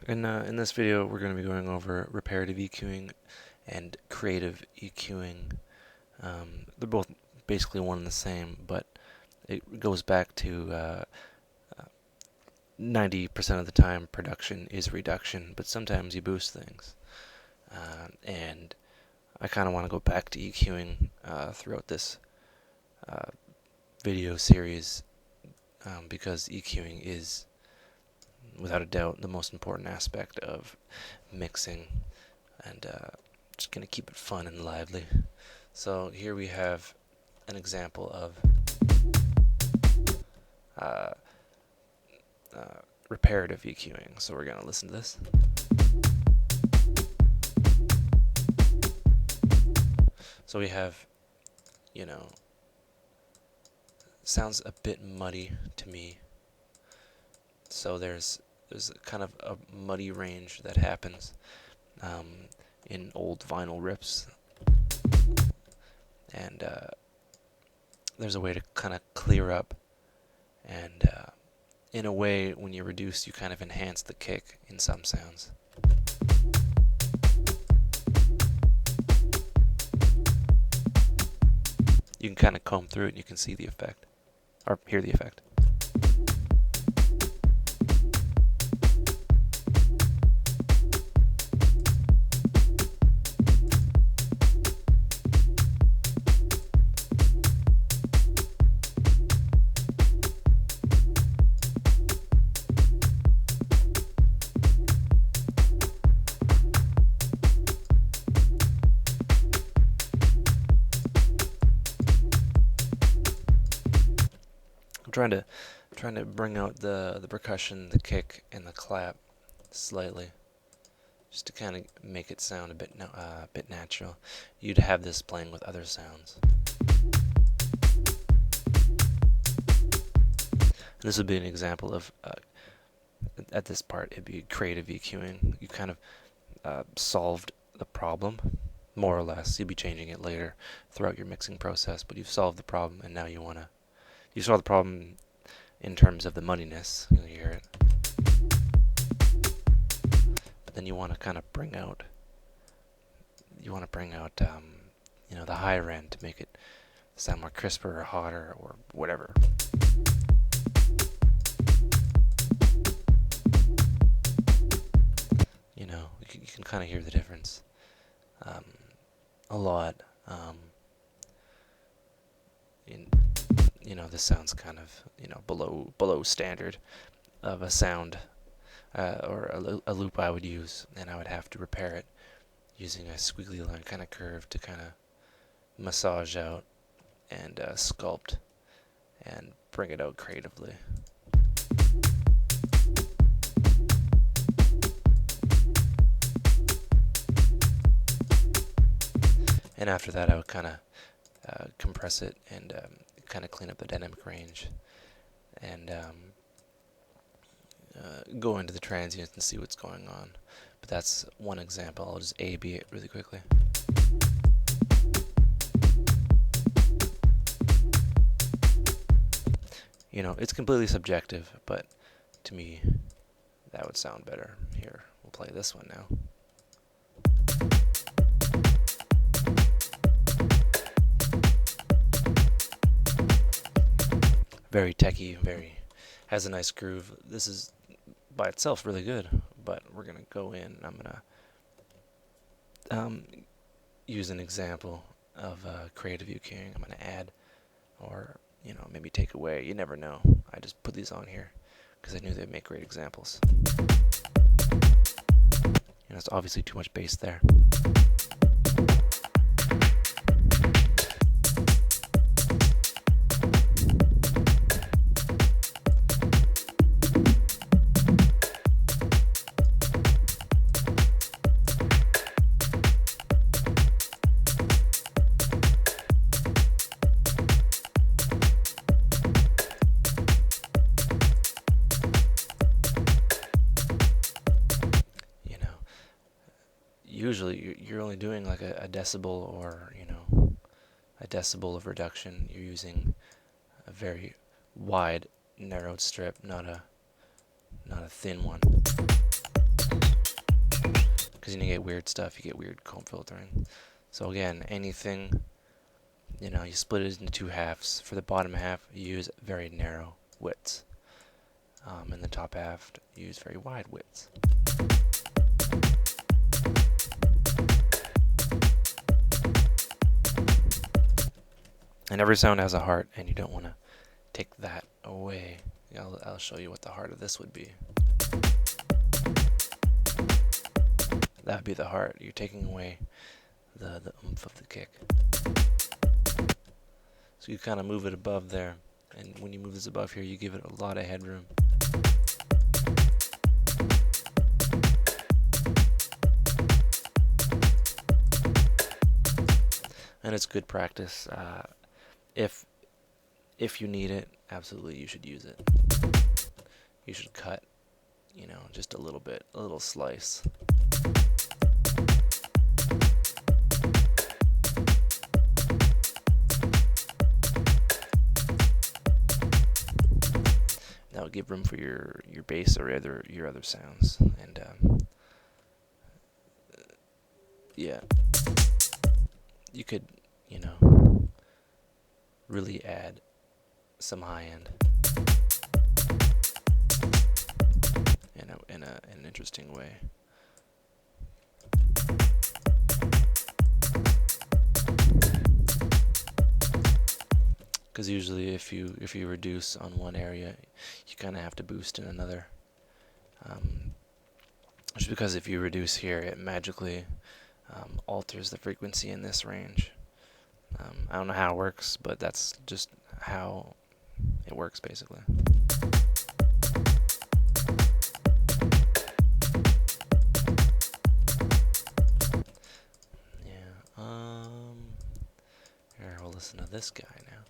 In this video, we're going to be going over reparative EQing and creative EQing. They're both basically one and the same, but it goes back to 90% of the time production is reduction, but sometimes you boost things. And I kind of want to go back to EQing throughout this uh, video series because EQing is, without a doubt, the most important aspect of mixing, and just going to keep it fun and lively. So here we have an example of uh, reparative EQing. So we're going to listen to this. So we have, sounds a bit muddy to me. So there's kind of a muddy range that happens in old vinyl rips, and there's a way to kind of clear up, and in a way, when you reduce, you kind of enhance the kick in some sounds. You can kind of comb through it and you can see the effect, or hear the effect. Trying to bring out the percussion, the kick, and the clap slightly, just to kind of make it sound a bit natural. You'd have this playing with other sounds. And this would be an example of at this part it'd be creative EQing. You kind of solved the problem, more or less. You'll be changing it later throughout your mixing process, but you've solved the problem, and now you solve the problem in terms of the muddiness. You'll hear it, but then you want to kind of bring out the higher end to make it sound more crisper or hotter or whatever. You can kind of hear the difference a lot. This sounds kind of below standard of a sound or a loop I would use, and I would have to repair it using a squiggly line kind of curve to kind of massage out and sculpt and bring it out creatively. And after that, I would kind of compress it and kind of clean up the dynamic range and go into the transients and see what's going on. But that's one example. I'll just A-B it really quickly. It's completely subjective, but to me, that would sound better. Here, we'll play this one now. Very techy, has a nice groove. This is by itself really good, but we're gonna go in and I'm gonna use an example of creative EQing. I'm gonna add, or maybe take away. You never know. I just put these on here because I knew they'd make great examples. It's obviously too much bass there. Usually you're only doing like a decibel or a decibel of reduction. You're using a very wide narrowed strip, not a thin one. because you get weird stuff, you get weird comb filtering. So again, anything, you split it into two halves. For the bottom half, you use very narrow widths. And the top half, you use very wide widths. And every sound has a heart, and you don't want to take that away. I'll show you what the heart of this would be. That would be the heart. You're taking away the oomph of the kick. So you kind of move it above there, and when you move this above here, you give it a lot of headroom. And it's good practice. If you need it, absolutely you should use it. You should cut, just a little bit, a little slice. That would give room for your bass or your other sounds. And yeah, you could, really add some high end in an interesting way. Because usually if you reduce on one area, you kind of have to boost in another. Just because if you reduce here, it magically alters the frequency in this range. I don't know how it works, but that's just how it works, basically. Yeah. Here, we'll listen to this guy now.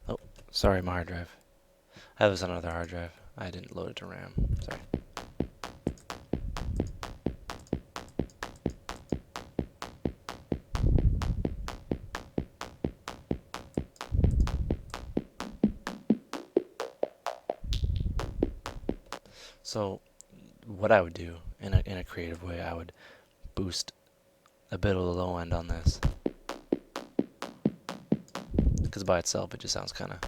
Oh, sorry, my hard drive. I have this on another hard drive. I didn't load it to RAM. Sorry. So, what I would do in a creative way, I would boost a bit of the low end on this, because by itself it just sounds kind of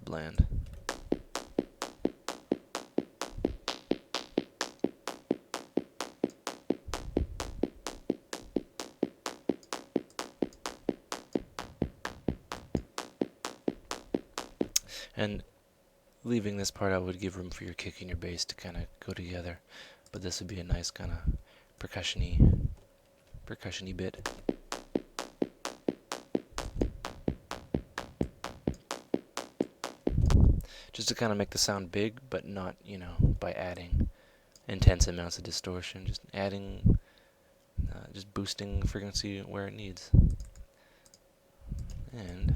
bland. And leaving this part, I would give room for your kick and your bass to kind of go together, but this would be a nice kind of percussion-y bit. Just to kind of make the sound big, but not, by adding intense amounts of distortion. Just adding, just boosting frequency where it needs. And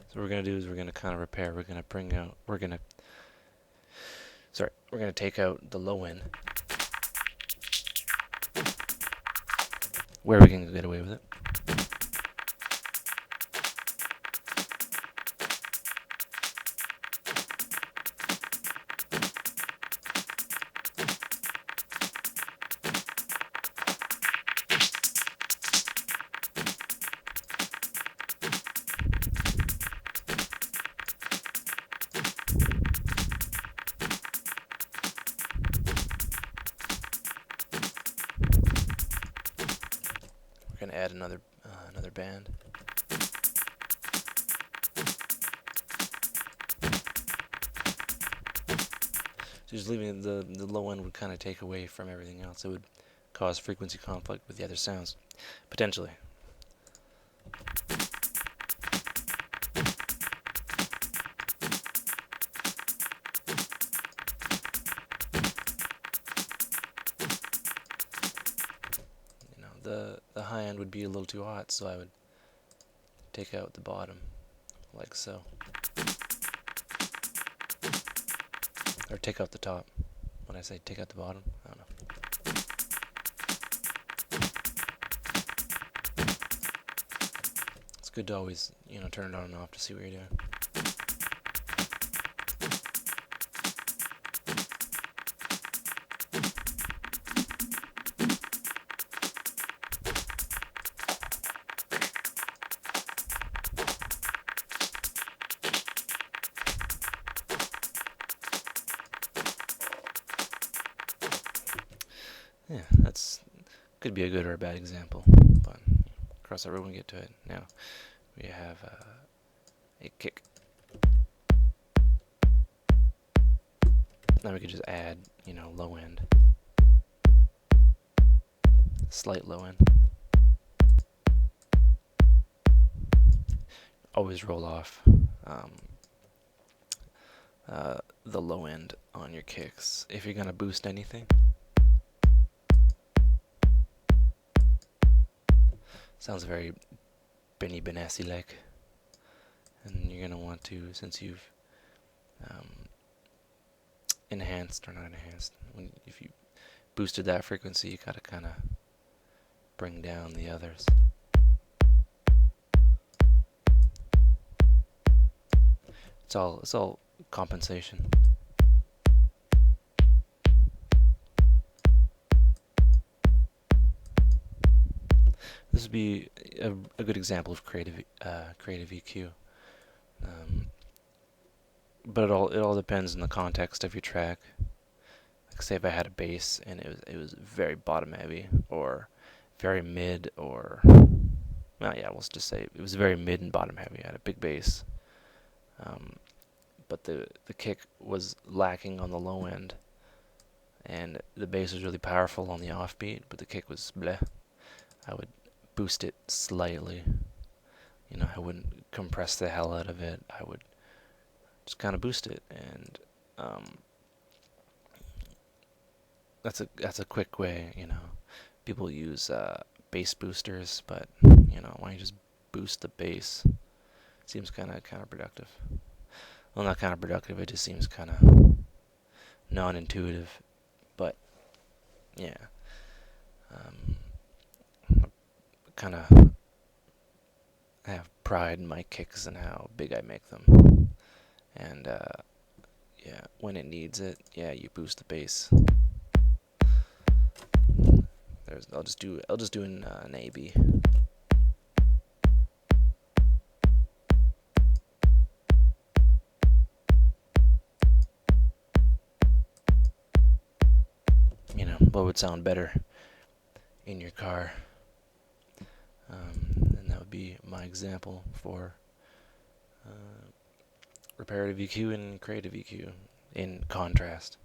so what we're going to do is we're going to kind of repair. We're going to take out the low end where we can get away with it. We're going to add another band. So just leaving the low end would kind of take away from everything else. It would cause frequency conflict with the other sounds, potentially. The high end would be a little too hot, so I would take out the bottom, like so. Or take out the top. When I say take out the bottom, I don't know. It's good to always, turn it on and off to see what you're doing. Yeah, that's could be a good or a bad example, but cross that road when we get to it. Now we have a kick. Now we could just add, low end, slight low end. Always roll off the low end on your kicks if you're gonna boost anything. Sounds very Benny Benassi like, and you're gonna want to, since you've enhanced or not enhanced, if you boosted that frequency, you gotta kind of bring down the others. It's all compensation. This would be a good example of creative EQ. But it all depends on the context of your track. Like say if I had a bass and it was very bottom heavy or very mid, or well, yeah, let's just say it was very mid and bottom heavy. I had a big bass, but the kick was lacking on the low end, and the bass was really powerful on the offbeat, but the kick was bleh. I would boost it slightly. I wouldn't compress the hell out of it. I would just kind of boost it, and that's a quick way. People use bass boosters, but why don't you just boost the bass? Seems kind of counterproductive. Well, not counterproductive. It just seems kind of non-intuitive. But yeah, kind of have pride in my kicks and how big I make them. And yeah, when it needs it, yeah, you boost the bass. I'll just do an A/B. What would sound better in your car? And that would be my example for reparative EQ and creative EQ in contrast.